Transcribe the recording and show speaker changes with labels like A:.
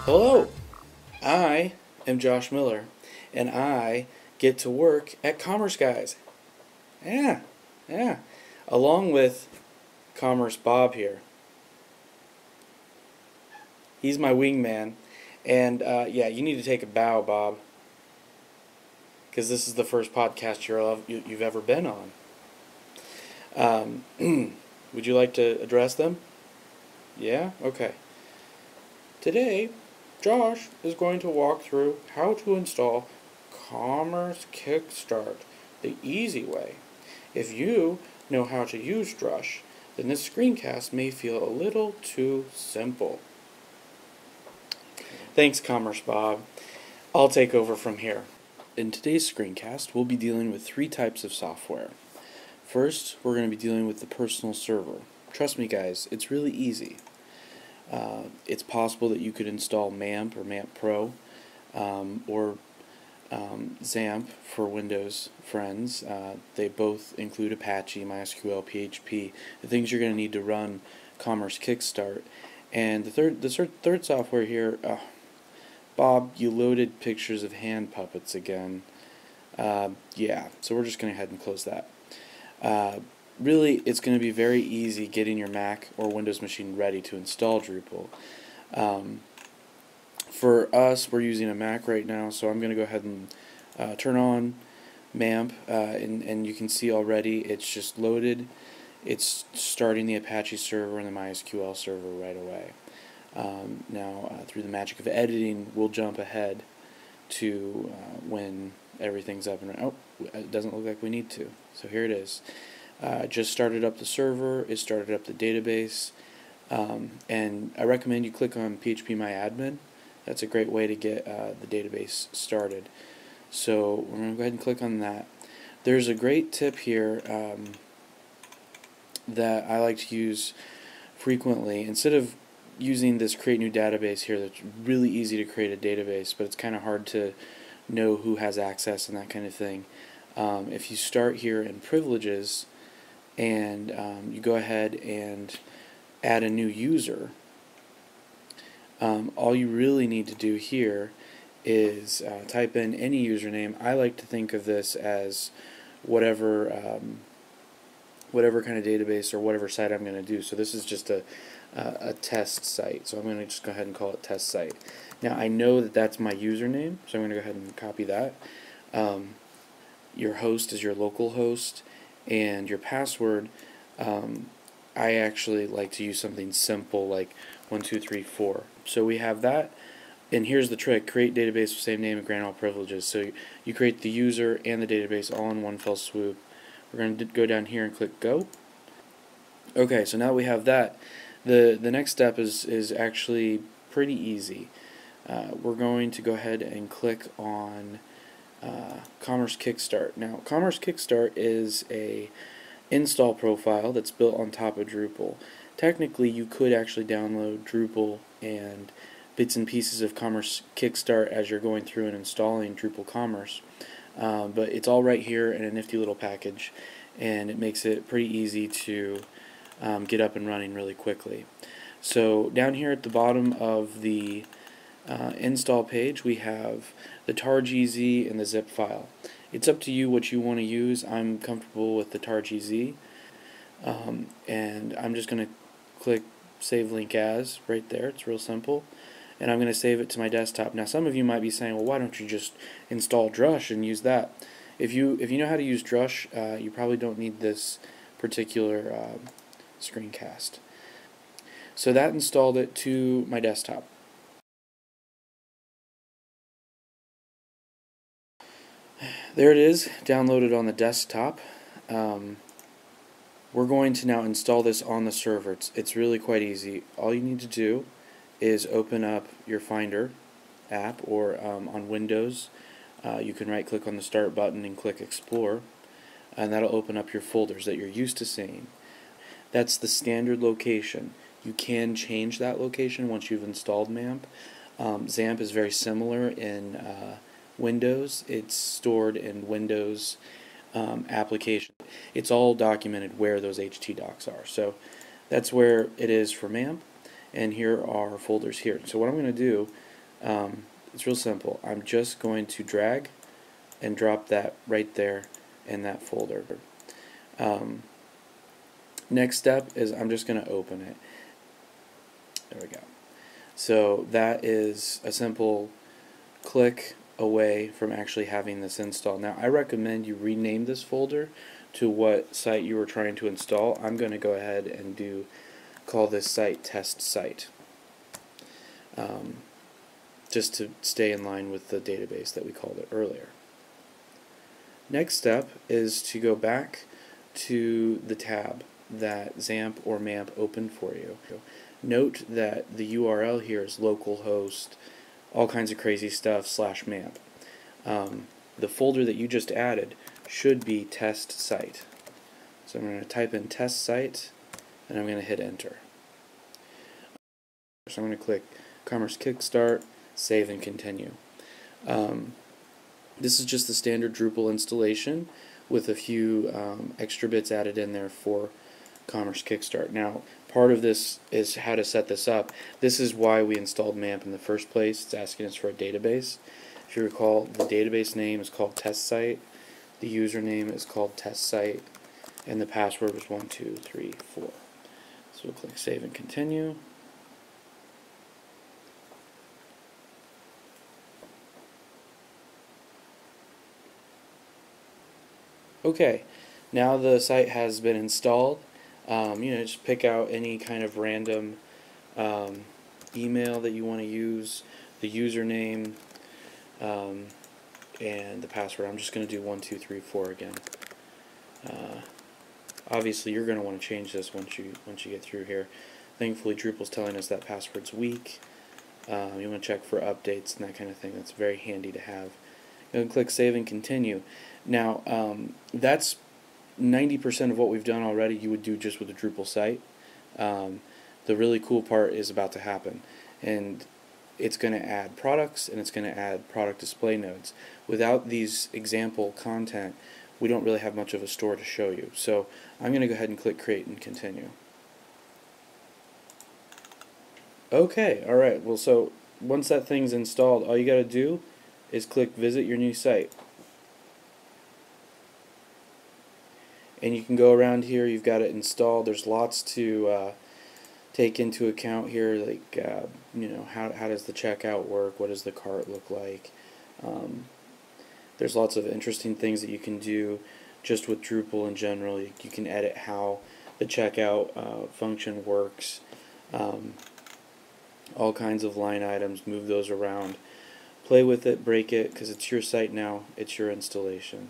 A: Hello, I am Josh Miller, and I get to work at Commerce Guys. Yeah, yeah, along with CommerceBob here. He's my wingman, and yeah, you need to take a bow, Bob, because this is the first podcast you've ever been on. Would you like to address them? Yeah? Okay. Today, Josh is going to walk through how to install Commerce Kickstart the easy way. If you know how to use Drush, then this screencast may feel a little too simple. Thanks, CommerceBob. I'll take over from here. In today's screencast, we'll be dealing with three types of software. First, we're going to be dealing with the personal server. Trust me, guys, it's really easy. It's possible that you could install MAMP or MAMP Pro or XAMPP for Windows friends. They both include Apache, MySQL, PHP, the things you're going to need to run Commerce Kickstart. And the third software here, Bob, you loaded pictures of hand puppets again. Yeah, so we're just going to go ahead and close that. Really, it's going to be very easy getting your Mac or Windows machine ready to install Drupal. For us, we're using a Mac right now, so I'm going to go ahead and turn on MAMP, and you can see already it's just loaded. It's starting the Apache server and the MySQL server right away. Now, through the magic of editing, we'll jump ahead to when everything's up and running. Oh, it doesn't look like we need to, so here it is. Just started up the server, it started up the database, and I recommend you click on phpMyAdmin. That's a great way to get the database started. So we're going to go ahead and click on that. There's a great tip here that I like to use frequently. Instead of using this create new database here, that's really easy to create a database, but it's kind of hard to know who has access and that kind of thing. If you start here in privileges and you go ahead and add a new user, all you really need to do here is type in any username. I like to think of this as whatever kind of database or whatever site I'm going to do. So this is just a test site, so I'm going to just go ahead and call it test site. Now I know that that's my username, so I'm going to go ahead and copy that. Your host is your local host, and your password, I actually like to use something simple like 1234. So we have that, and here's the trick: create database with same name and grant all privileges. So you create the user and the database all in one fell swoop. We're going to go down here and click go. Okay, so now we have that. The next step is actually pretty easy. We're going to go ahead and click on Commerce Kickstart. Now, Commerce Kickstart is a install profile that's built on top of Drupal. Technically, you could actually download Drupal and bits and pieces of Commerce Kickstart as you're going through and installing Drupal Commerce, but it's all right here in a nifty little package, and it makes it pretty easy to get up and running really quickly. So down here at the bottom of the install page, we have the tar.gz and the zip file. It's up to you what you want to use. I'm comfortable with the tar.gz, and I'm just going to click save link as right there. It's real simple, and I'm going to save it to my desktop. Now some of you might be saying, well, why don't you just install Drush and use that? If you know how to use Drush, you probably don't need this particular screencast. So that installed it to my desktop. There it is, downloaded on the desktop. We're going to now install this on the server. It's really quite easy. All you need to do is open up your Finder app, or on Windows, you can right click on the Start button and click Explore, and that'll open up your folders that you're used to seeing. That's the standard location. You can change that location once you've installed MAMP. XAMPP is very similar in Windows. It's stored in Windows application. It's all documented where those htdocs are. So that's where it is for MAMP, and here are folders here. So what I'm going to do It's real simple. I'm just going to drag and drop that right there in that folder. Next step is I'm just going to open it. There we go. So that is a simple click away from actually having this installed. Now I recommend you rename this folder to what site you were trying to install. I'm going to go ahead and call this site test site, just to stay in line with the database that we called it earlier. Next step is to go back to the tab that XAMPP or MAMP opened for you. Note that the URL here is localhost, all kinds of crazy stuff, /MAMP. The folder that you just added should be test site. So I'm going to type in test site and I'm going to hit enter. So I'm going to click Commerce Kickstart, save and continue. This is just the standard Drupal installation with a few extra bits added in there for Commerce Kickstart. Now, part of this is how to set this up. This is why we installed MAMP in the first place. It's asking us for a database. If you recall, the database name is called test site, the username is called test site, and the password was 1234. So we'll click save and continue. Okay, now the site has been installed. Just pick out any kind of random email that you want to use, the username, and the password. I'm just going to do 1234 again. Obviously, you're going to want to change this once you get through here. Thankfully, Drupal's telling us that password's weak. You want to check for updates and that kind of thing. That's very handy to have. You can click save and continue. Now, that's 90% of what we've done already. You would do just with a Drupal site. The really cool part is about to happen, and it's going to add products and it's going to add product display nodes. Without these example content, we don't really have much of a store to show you. So I'm going to go ahead and click create and continue. Okay, alright, well, so once that thing's installed, all you got to do is click visit your new site. And you can go around here, you've got it installed. There's lots to take into account here, like how does the checkout work, what does the cart look like. There's lots of interesting things that you can do just with Drupal in general. You can edit how the checkout function works, all kinds of line items, move those around, play with it, break it, because it's your site now, it's your installation.